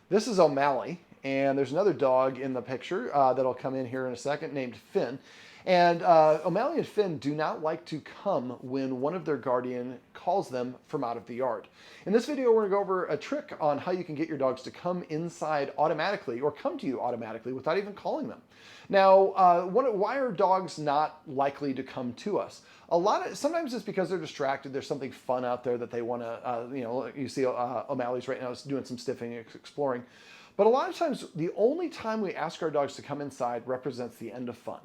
This is O'Malley, and there's another dog in the picture that'll come in here in a second named Finn. And O'Malley and Finn do not like to come when one of their guardian calls them from out of the yard. In this video, we're going to go over a trick on how you can get your dogs to come inside automatically or come to you automatically without even calling them. Now, why are dogs not likely to come to us? Sometimes it's because they're distracted. There's something fun out there that they want to, you see O'Malley's right now is doing some stiffing, exploring. But a lot of times, the only time we ask our dogs to come inside represents the end of fun.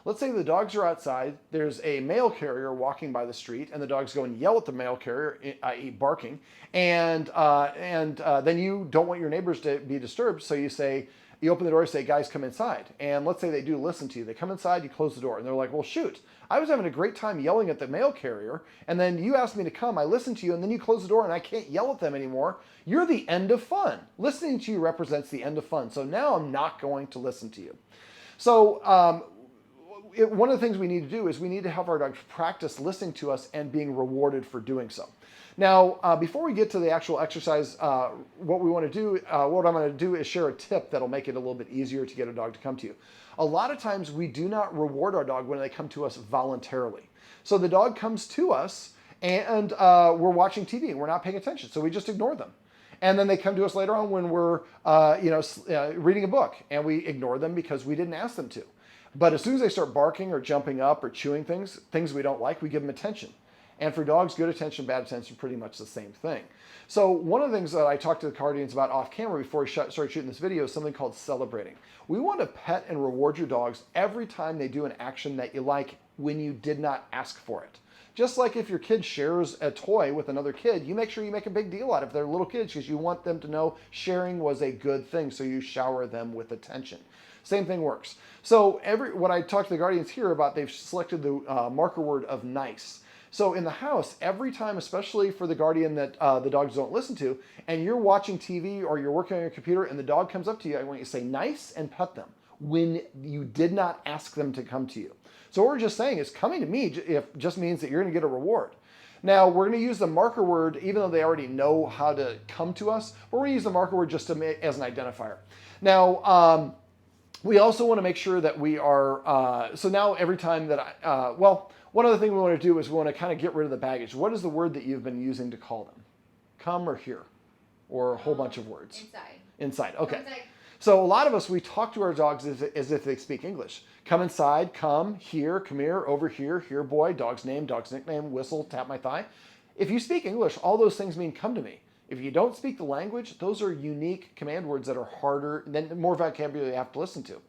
Let's say the dogs are outside, there's a mail carrier walking by the street, and the dogs go and yell at the mail carrier, i.e. barking, and then you don't want your neighbors to be disturbed, so you open the door and say, guys, come inside. And let's say they do listen to you. They come inside, you close the door, and they're like, well, shoot, I was having a great time yelling at the mail carrier, and then you asked me to come, I listened to you, and then you close the door, and I can't yell at them anymore. You're the end of fun. Listening to you represents the end of fun, so now I'm not going to listen to you. So one of the things we need to do is we need to have our dogs practice listening to us and being rewarded for doing so. Now, before we get to the actual exercise, what I'm going to do is share a tip that'll make it a little bit easier to get a dog to come to you. A lot of times we do not reward our dog when they come to us voluntarily. So the dog comes to us and we're watching TV and we're not paying attention, so we just ignore them. And then they come to us later on when we're reading a book and we ignore them because we didn't ask them to. But as soon as they start barking or jumping up or chewing things we don't like, we give them attention. And for dogs, good attention, bad attention, pretty much the same thing. So one of the things that I talked to the guardians about off camera before we started shooting this video is something called celebrating. We want to pet and reward your dogs every time they do an action that you like when you did not ask for it. Just like if your kid shares a toy with another kid, you make sure you make a big deal out of it. They're little kids because you want them to know sharing was a good thing, so you shower them with attention. Same thing works. So what I talked to the guardians here about, they've selected the marker word of nice. So in the house, every time, especially for the guardian that the dogs don't listen to, and you're watching TV or you're working on your computer and the dog comes up to you, I want you to say nice and pet them when you did not ask them to come to you. So what we're just saying is coming to me just means that you're going to get a reward. Now, we're going to use the marker word, even though they already know how to come to us, we're going to use the marker word just as an identifier. Now, we also want to make sure that we are, so now every time that one other thing we want to do is we want to kind of get rid of the baggage. What is the word that you've been using to call them? Come or here? Or a whole bunch of words? Inside. Inside, okay. Inside. So a lot of us, we talk to our dogs as if they speak English. Come inside, come, here, come here boy, dog's name, dog's nickname, whistle, tap my thigh. If you speak English, all those things mean come to me. If you don't speak the language, those are unique command words that are harder, then more vocabulary you have to listen to.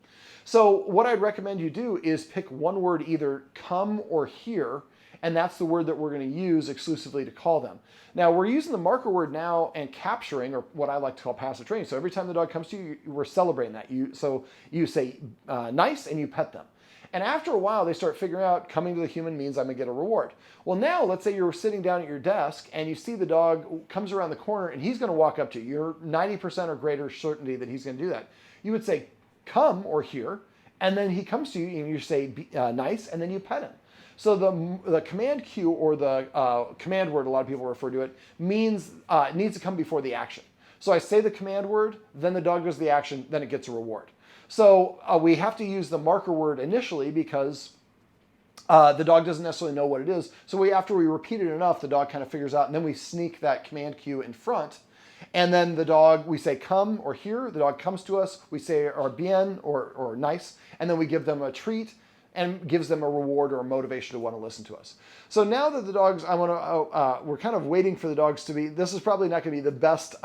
So what I'd recommend you do is pick one word, either come or here, and that's the word that we're going to use exclusively to call them. Now, we're using the marker word now and capturing, or what I like to call passive training. So every time the dog comes to you, we're celebrating that. So you say nice and you pet them. And after a while, they start figuring out coming to the human means I'm going to get a reward. Well, now, let's say you're sitting down at your desk and you see the dog comes around the corner and he's going to walk up to you. You're 90% or greater certainty that he's going to do that. You would say, come or here, and then he comes to you and you say nice, and then you pet him. So the command cue, or the command word, a lot of people refer to it, means it needs to come before the action. So I say the command word, then the dog does the action, then it gets a reward. So we have to use the marker word initially because the dog doesn't necessarily know what it is. So after we repeat it enough, the dog kind of figures out, and then we sneak that command cue in front. And then we say come or here, the dog comes to us, we say or bien or nice, and then we give them a treat and gives them a reward or a motivation to want to listen to us. So now that the dogs, we're kind of waiting for the dogs to be, this is probably not going to be the best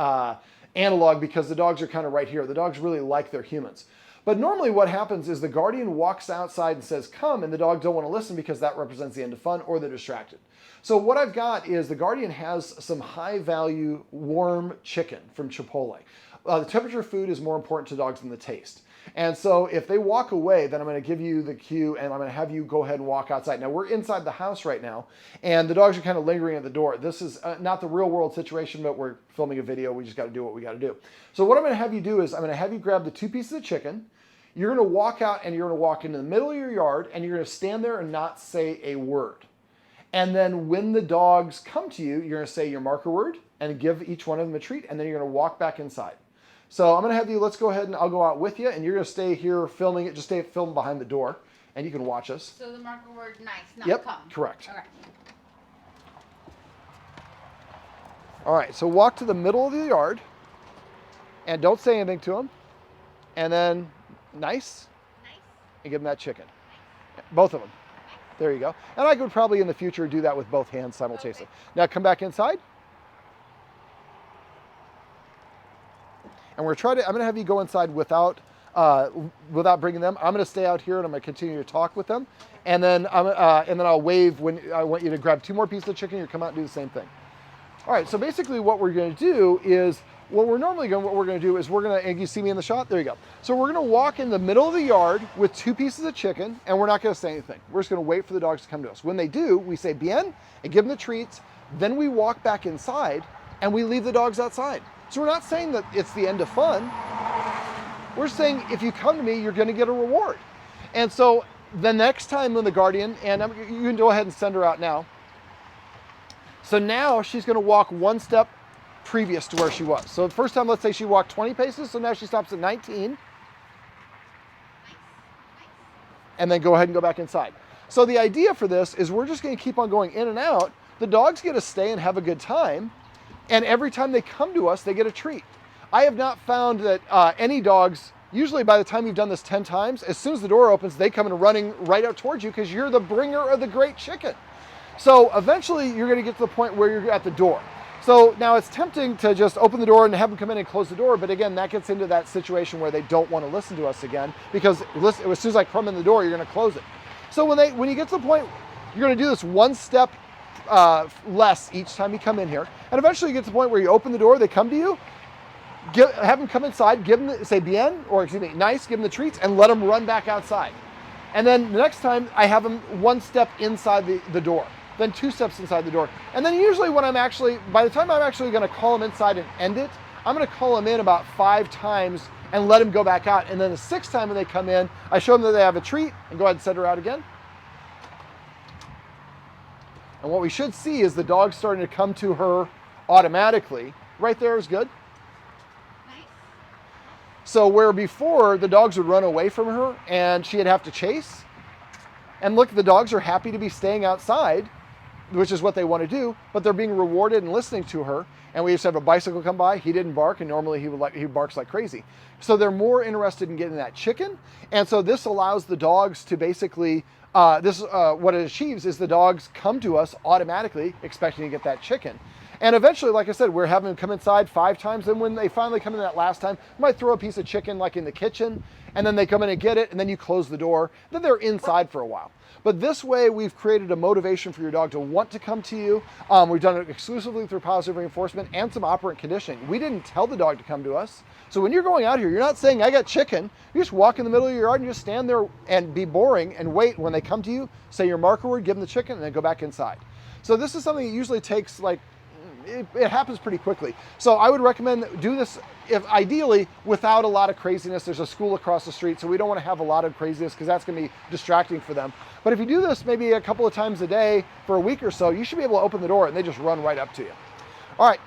analog because the dogs are kind of right here. The dogs really like their humans. But normally what happens is the guardian walks outside and says, come, and the dogs don't want to listen because that represents the end of fun, or they're distracted. So what I've got is the guardian has some high-value warm chicken from Chipotle. The temperature of food is more important to dogs than the taste. And so if they walk away, then I'm going to give you the cue and I'm going to have you go ahead and walk outside. Now, we're inside the house right now, and the dogs are kind of lingering at the door. This is not the real-world situation, but we're filming a video. We just got to do what we got to do. So what I'm going to have you do is I'm going to have you grab the 2 pieces of chicken. You're going to walk out and you're going to walk into the middle of your yard, and you're going to stand there and not say a word. And then when the dogs come to you, you're going to say your marker word and give each one of them a treat, and then you're going to walk back inside. So I'm going to have you, let's go ahead and I'll go out with you, and you're going to stay here filming it. Just stay filming behind the door, and you can watch us. So the marker word nice, not Yep, come. correct. Okay. All right, so walk to the middle of the yard, and don't say anything to them. And then nice, and give them that chicken. Both of them. There you go. And I could probably in the future do that with both hands simultaneously. Okay. Now come back inside. And I'm going to have you go inside without bringing them. I'm going to stay out here and I'm going to continue to talk with them. And then I'll wave when I want you to grab 2 more pieces of chicken. You come out and do the same thing. All right, so basically what we're going to do is, what we're going to do is and you see me in the shot? There you go. So we're going to walk in the middle of the yard with 2 pieces of chicken, and we're not going to say anything. We're just going to wait for the dogs to come to us. When they do, we say bien and give them the treats. Then we walk back inside and we leave the dogs outside. So we're not saying that it's the end of fun. We're saying if you come to me, you're going to get a reward. And so the next time when the guardian, and you can go ahead and send her out now. So now she's going to walk 1 step previous to where she was. So the first time, let's say she walked 20 paces, so now she stops at 19. And then go ahead and go back inside. So the idea for this is we're just going to keep on going in and out. The dogs get to stay and have a good time. And every time they come to us, they get a treat. I have not found that any dogs, usually by the time you've done this 10 times, as soon as the door opens, they come in running right out towards you because you're the bringer of the great chicken. So eventually you're going to get to the point where you're at the door. So now it's tempting to just open the door and have them come in and close the door. But again, that gets into that situation where they don't want to listen to us again, because as soon as I come in the door, you're going to close it. So when you get to the point, you're going to do this 1 step less each time you come in here. And eventually you get to the point where you open the door, they come to you, have them come inside, say bien, or excuse me, nice, give them the treats, and let them run back outside. And then the next time I have them 1 step inside the door. Then 2 steps inside the door. And then usually by the time I'm actually going to call them inside and end it, I'm going to call them in about 5 times and let them go back out. And then the 6th time when they come in, I show them that they have a treat and go ahead and send her out again. And what we should see is the dog starting to come to her automatically. Right there is good. Nice. So where before the dogs would run away from her and she'd have to chase. And look, the dogs are happy to be staying outside, which is what they want to do, but they're being rewarded and listening to her. And we used to have a bicycle come by. He didn't bark, and normally he barks like crazy. So they're more interested in getting that chicken. And so this allows the dogs to basically, what it achieves is the dogs come to us automatically expecting to get that chicken. And eventually, like I said, we're having them come inside 5 times. And when they finally come in that last time, you might throw a piece of chicken like in the kitchen, and then they come in and get it, and then you close the door. Then they're inside for a while. But this way, we've created a motivation for your dog to want to come to you. We've done it exclusively through positive reinforcement and some operant conditioning. We didn't tell the dog to come to us. So when you're going out here, you're not saying, I got chicken. You just walk in the middle of your yard and just stand there and be boring and wait. When they come to you, say your marker word, give them the chicken, and then go back inside. So this is something that usually takes it happens pretty quickly. So I would recommend do this ideally without a lot of craziness. There's a school across the street, so we don't want to have a lot of craziness because that's going to be distracting for them. But if you do this maybe a couple of times a day for a week or so, you should be able to open the door and they just run right up to you. All right.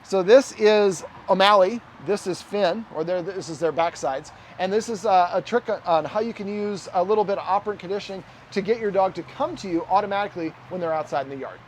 So this is O'Malley. This is Finn, this is their backsides. And this is a trick on how you can use a little bit of operant conditioning to get your dog to come to you automatically when they're outside in the yard.